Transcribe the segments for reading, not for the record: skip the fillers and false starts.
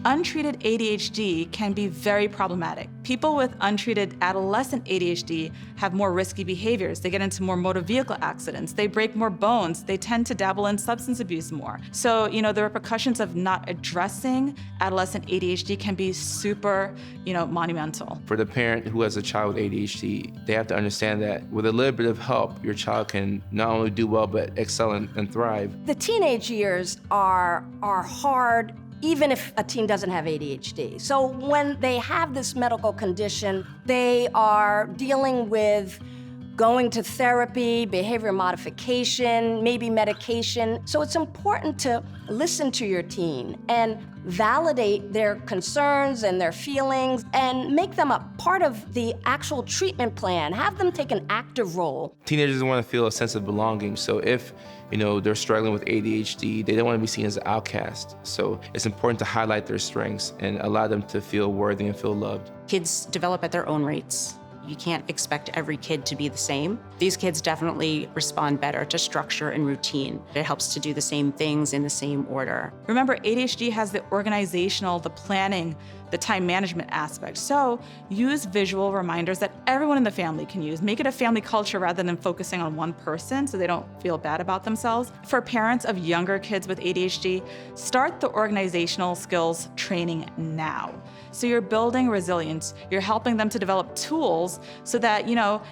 Untreated ADHD can be very problematic. People with untreated adolescent ADHD have more risky behaviors. They get into more motor vehicle accidents. They break more bones. They tend to dabble in substance abuse more. So, the repercussions of not addressing adolescent ADHD can be super, monumental. For the parent who has a child with ADHD, they have to understand that with a little bit of help, your child can not only do well, but excel and thrive. The teenage years are hard, even if a teen doesn't have ADHD. So when they have this medical condition, they are dealing with going to therapy, behavior modification, maybe medication. So it's important to listen to your teen and validate their concerns and their feelings and make them a part of the actual treatment plan. Have them take an active role. Teenagers want to feel a sense of belonging. So if they're struggling with ADHD, they don't want to be seen as an outcast. So it's important to highlight their strengths and allow them to feel worthy and feel loved. Kids develop at their own rates. You can't expect every kid to be the same. These kids definitely respond better to structure and routine. It helps to do the same things in the same order. Remember, ADHD has the organizational, the planning, the time management aspect. So use visual reminders that everyone in the family can use. Make it a family culture rather than focusing on one person so they don't feel bad about themselves. For parents of younger kids with ADHD, start the organizational skills training now. So you're building resilience. You're helping them to develop tools so that,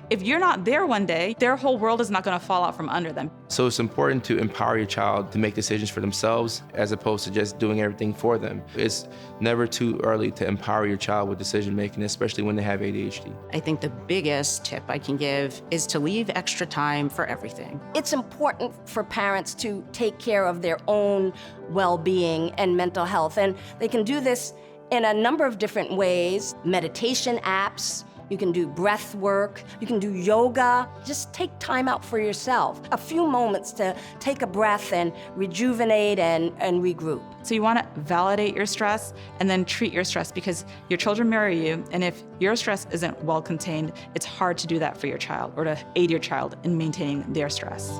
if you're not there one day, their whole world is not going to fall out from under them. So it's important to empower your child to make decisions for themselves as opposed to just doing everything for them. It's never too early to empower your child with decision making, especially when they have ADHD. I think the biggest tip I can give is to leave extra time for everything. It's important for parents to take care of their own well-being and mental health, and they can do this in a number of different ways. Meditation apps, you can do breath work, you can do yoga. Just take time out for yourself. A few moments to take a breath and rejuvenate and regroup. So you want to validate your stress and then treat your stress because your children mirror you. And if your stress isn't well contained, it's hard to do that for your child or to aid your child in maintaining their stress.